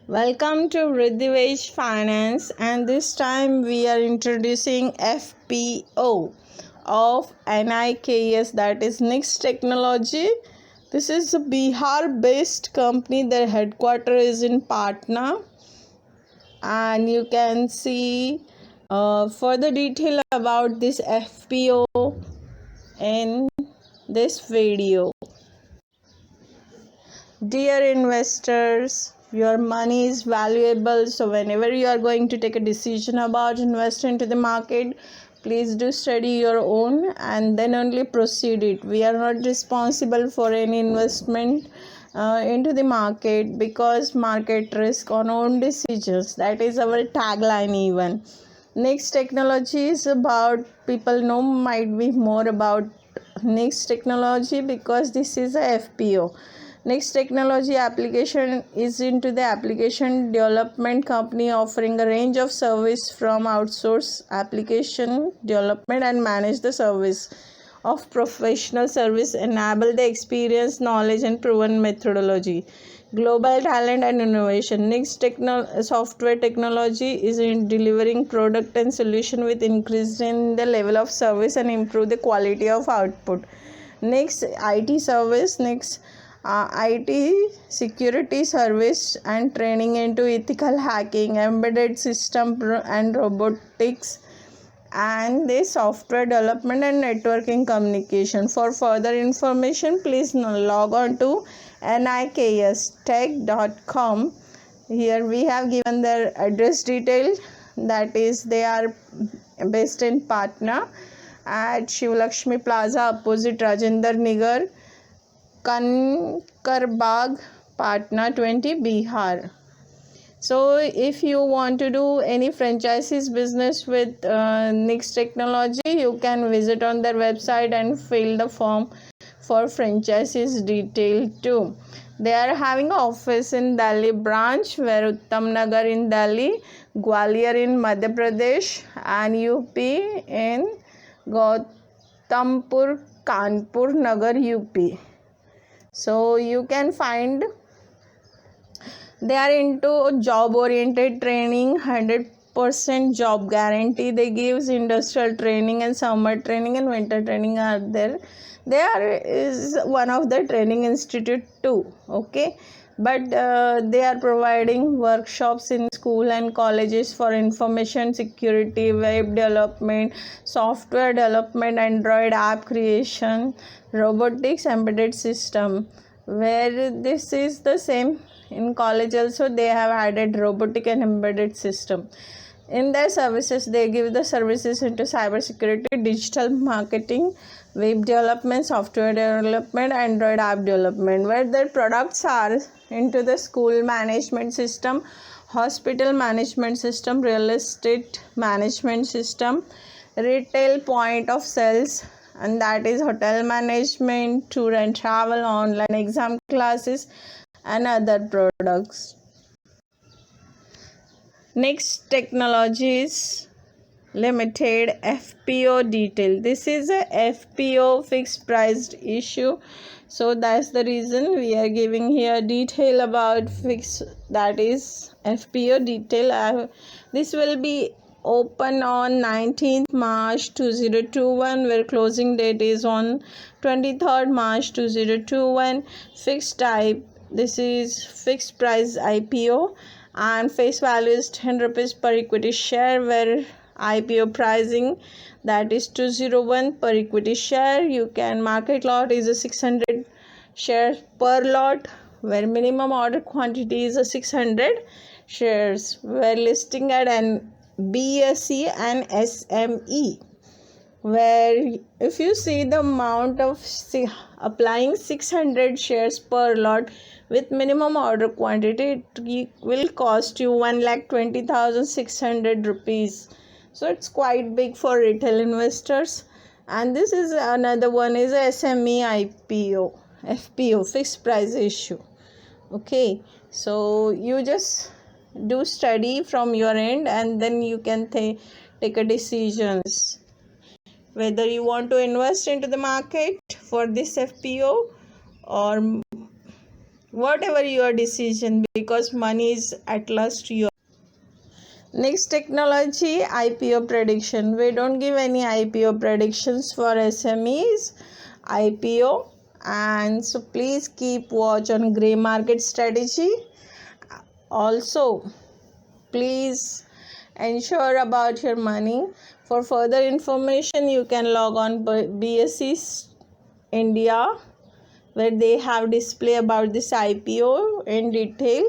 Welcome to Riddhivej Finance, and this time we are introducing FPO of NIKS, that is Nix Technology. This is a Bihar based company. Their headquarters is in Patna, and you can see further detail about this FPO in this video. Dear investors, your money is valuable, so whenever you are going to take a decision about investing into the market, please do study your own and then only proceed it. We are not responsible for any investment into the market because market risk on own decisions. That is our tagline even. Next technology is about, people know might be more about Next technology because this is a FPO. Next technology application is into the application development company offering a range of service from outsource application development and manage the service of professional service, enable the experience, knowledge and proven methodology, global talent and innovation. Next software technology is in delivering product and solution with increase in the level of service and improve the quality of output. Next IT service. Next IT security service and training into ethical hacking, embedded system and robotics, and the software development and networking communication. For further information, please log on to nikstech.com. Here we have given their address detail, that is they are based in Patna at Shivlakshmi Plaza opposite Rajendra Nagar, Kankerbagh, Patna 20, Bihar. So if you want to do any franchises business with Nix Technology, you can visit on their website and fill the form for franchises detail too. They are having an office in Delhi branch, where Uttam Nagar in Delhi, Gwalior in Madhya Pradesh, and UP in Gautampur Kanpur Nagar, UP. So you can find they are into job oriented training, 100% job guarantee. They gives industrial training and summer training and winter training are there. There is one of the training institute too, okay, but they are providing workshops in school and colleges for information security, web development, software development, Android app creation, robotics, embedded system, where this is the same in college also. They have added robotic and embedded system. In their services, they give the services into cybersecurity, digital marketing, web development, software development, Android app development, where their products are into the school management system, hospital management system, real estate management system, retail point of sales, and that is hotel management, tour and travel, online exam classes, and other products. Next Technologies Limited FPO detail. This is a FPO fixed priced issue, so that's the reason we are giving here detail about fixed, that is FPO detail. This will be open on 19th March 2021, where closing date is on 23rd March 2021. Fixed type, this is fixed price IPO, and face value is 10 rupees per equity share, where IPO pricing, that is 201 per equity share. You can market lot is a 600 shares per lot, where minimum order quantity is a 600 shares, where listing at an BSE and SME, where if you see the amount of applying 600 shares per lot with minimum order quantity, it will cost you 1,20,600 rupees. So it's quite big for retail investors. And this is another one is a SME IPO, FPO, fixed price issue. Okay, so you just do study from your end and then you can take a decisions whether you want to invest into the market for this FPO or whatever your decision, because money is at last your. Next technology, IPO prediction. We don't give any IPO predictions for SMEs IPO, and so please keep watch on gray market strategy. Also, please ensure about your money. For further information, you can log on BSE India, where they have display about this IPO in detail.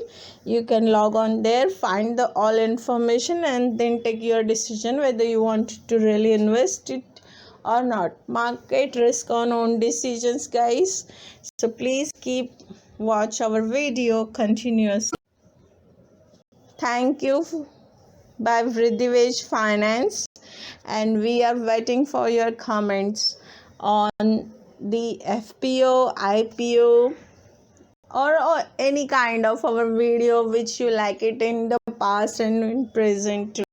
You can log on there, find the all information, and then take your decision whether you want to really invest it or not. Market risk on own decisions, guys. So please keep watch our video continuously. Thank you by Vriddhiwej Finance, and we are waiting for your comments on the FPO, IPO, or any kind of our video which you like it in the past and in present too.